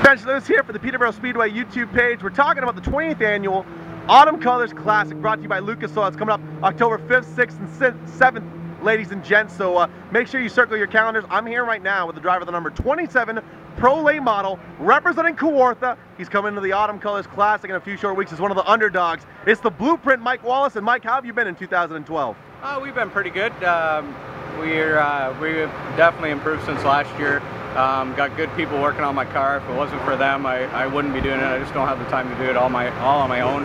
Spencer Lewis here for the Peterborough Speedway YouTube page. We're talking about the 20th annual Autumn Colors Classic brought to you by Lucas Oil. It's coming up October 5th, 6th, and 7th, ladies and gents. So make sure you circle your calendars. I'm here right now with the driver of the number 27 Pro Late Model representing Kawartha. He's coming to the Autumn Colors Classic in a few short weeks as one of the underdogs. It's the Blueprint Mike Wallace. And Mike, how have you been in 2012? We've been pretty good. We've definitely improved since last year. Got good people working on my car. If it wasn't for them, I wouldn't be doing it. I just don't have the time to do it all on my own.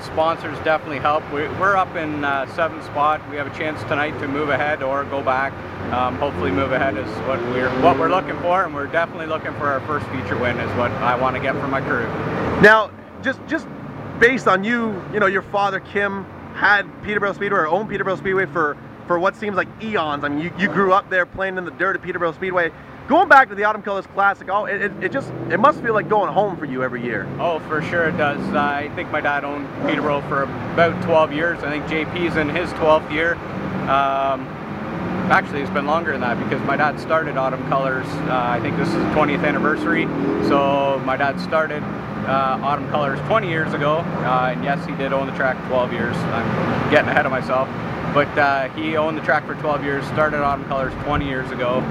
Sponsors definitely help. We're up in 7th spot. We have a chance tonight to move ahead or go back. Hopefully move ahead is what we're looking for, and we're definitely looking for our first feature win is what I want to get for my crew. Now, just based on you know, your father Kim had Peterborough Speedway or owned Peterborough Speedway for what seems like eons. I mean, you grew up there playing in the dirt at Peterborough Speedway. Going back to the Autumn Colors Classic, it must feel like going home for you every year. Oh, for sure it does. I think my dad owned Peterborough for about 12 years. I think JP's in his 12th year. Actually, it's been longer than that because my dad started Autumn Colors. I think this is the 20th anniversary. So my dad started Autumn Colors 20 years ago. And yes, he did own the track 12 years. I'm getting ahead of myself. But he owned the track for 12 years, started Autumn Colors 20 years ago.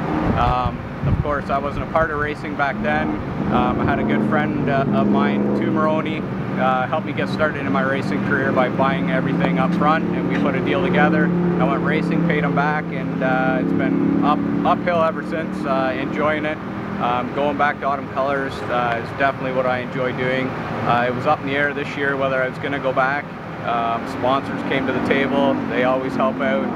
Of course, I wasn't a part of racing back then. I had a good friend of mine, Tu Maroney, helped me get started in my racing career by buying everything up front, and we put a deal together. I went racing, paid him back, and it's been uphill ever since, enjoying it. Going back to Autumn Colors is definitely what I enjoy doing. It was up in the air this year whether I was going to go back. Sponsors came to the table. They always help out.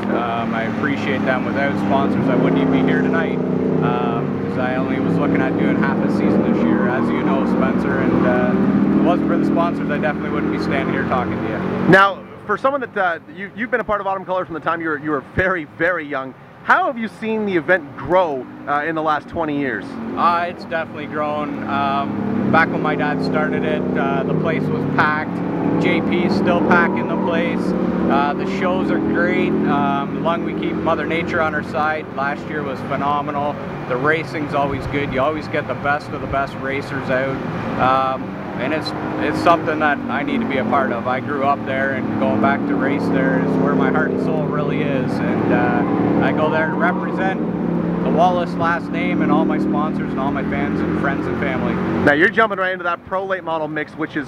I appreciate them. Without sponsors, I wouldn't even be here tonight because I only was looking at doing half a season this year, as you know, Spencer. And if it wasn't for the sponsors, I definitely wouldn't be standing here talking to you. Now, for someone that you've been a part of Autumn Colors from the time you were very, very young, how have you seen the event grow in the last 20 years? It's definitely grown. Back when my dad started it, the place was packed. JP's still packing the place. The shows are great. The long we keep Mother Nature on our side. Last year was phenomenal. The racing's always good. You always get the best of the best racers out. And it's something that I need to be a part of. I grew up there, and going back to race there is where my heart and soul really is. And I go there to represent the Wallace last name and all my sponsors and all my fans and friends and family. Now you're jumping right into that Pro Late Model mix, which is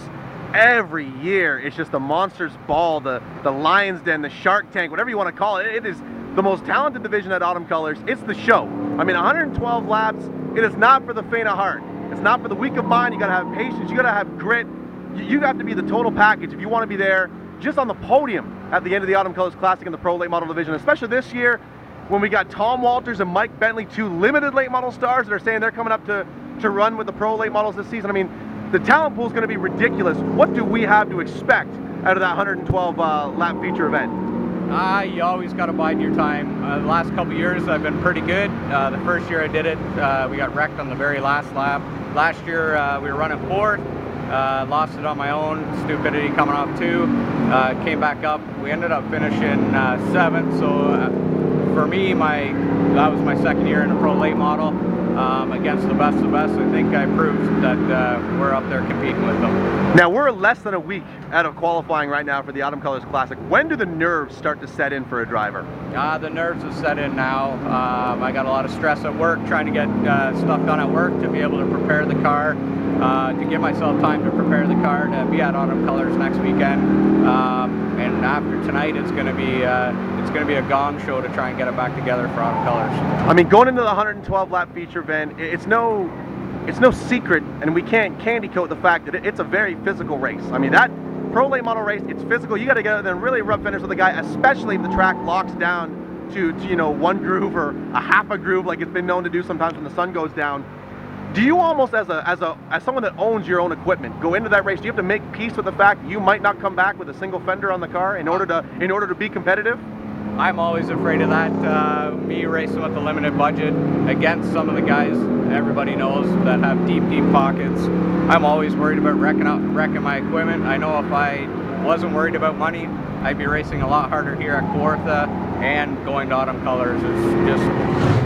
every year it's just the Monsters Ball, the Lion's Den, the Shark Tank, whatever you want to call it. It is the most talented division at Autumn Colors. It's the show. I mean, 112 laps. It is not for the faint of heart. It's not for the weak of mind. You got to have patience. You got to have grit. You have to be the total package if you want to be there just on the podium at the end of the Autumn Colors Classic in the Pro Late Model division, especially this year when we got Tom Walters and Mike Bentley, two limited late model stars that are saying they're coming up to run with the Pro Late Models this season. I mean, the talent pool is going to be ridiculous. What do we have to expect out of that 112 lap feature event? You always got to bide your time. The last couple years I've been pretty good. The first year I did it, we got wrecked on the very last lap. Last year we were running 4th, lost it on my own stupidity coming off 2, came back up. We ended up finishing 7th, so for me, that was my second year in a Pro Late Model. Against the best of the best, I think I proved that we're up there competing with them. Now we're less than a week out of qualifying right now for the Autumn Colors Classic. When do the nerves start to set in for a driver? The nerves have set in now. I got a lot of stress at work, trying to get stuff done at work to be able to prepare the car, to give myself time to prepare the car to be at Autumn Colors next weekend. And after tonight, it's going to be a gong show to try and get it back together for Autumn Colors. I mean, going into the 112 lap feature event, it's no secret, and we can't candy coat the fact that it's a very physical race. I mean, that Pro Late Model race, it's physical. You got to get out there and really rub fenders with the guy, especially if the track locks down to you know, one groove or a half a groove, like it's been known to do sometimes when the sun goes down. Do you almost, as someone that owns your own equipment, go into that race? Do you have to make peace with the fact that you might not come back with a single fender on the car in order to be competitive? I'm always afraid of that. Me racing with a limited budget against some of the guys everybody knows that have deep pockets. I'm always worried about wrecking my equipment. I know if I wasn't worried about money, I'd be racing a lot harder here at Kawartha, and going to Autumn Colors is just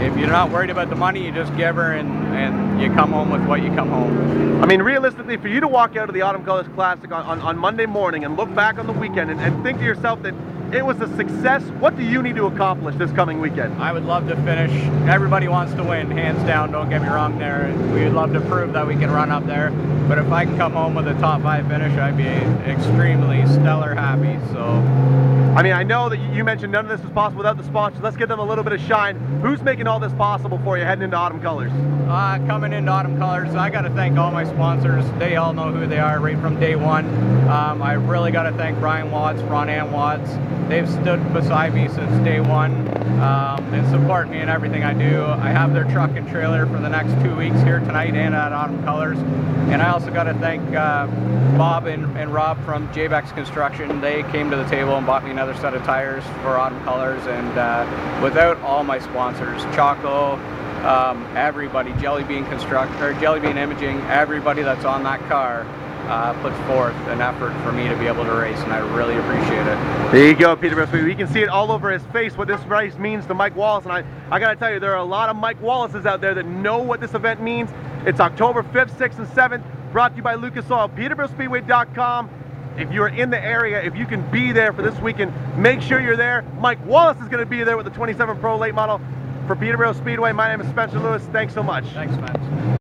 if you're not worried about the money, you just give her and you come home with what you come home. I mean, realistically, for you to walk out of the Autumn Colors Classic on Monday morning and look back on the weekend and think to yourself that it was a success, what do you need to accomplish this coming weekend? I would love to finish. Everybody wants to win, hands down, don't get me wrong there. We would love to prove that we can run up there. But if I can come home with a top 5 finish, I'd be extremely stellar happy. So, I mean, I know that you mentioned none of this was possible without the sponsors. Let's give them a little bit of shine. Who's making all this possible for you heading into Autumn Colors? Coming into Autumn Colors, I got to thank all my sponsors. They all know who they are right from day one. I really got to thank Brian Watts, Ron-Ann Watts. They've stood beside me since day one and support me in everything I do. I have their truck and trailer for the next 2 weeks here tonight and at Autumn Colors. And I also got to thank Bob and Rob from JBEX Construction. They came to the table and bought me another set of tires for Autumn Colors. And without all my sponsors, Choco, everybody, Jelly Bean Imaging, everybody that's on that car puts forth an effort for me to be able to race, and I really appreciate it. There you go, Peterborough Speedway. You can see it all over his face what this race means to Mike Wallace, and I gotta tell you, there are a lot of Mike Wallaces out there that know what this event means. It's October 5th, 6th, and 7th, brought to you by Lucas Oil, PeterboroughSpeedway.com. If you're in the area, if you can be there for this weekend, make sure you're there. Mike Wallace is gonna be there with the 27 Pro Late Model. For Peterborough Speedway, my name is Spencer Lewis. Thanks so much. Thanks, man.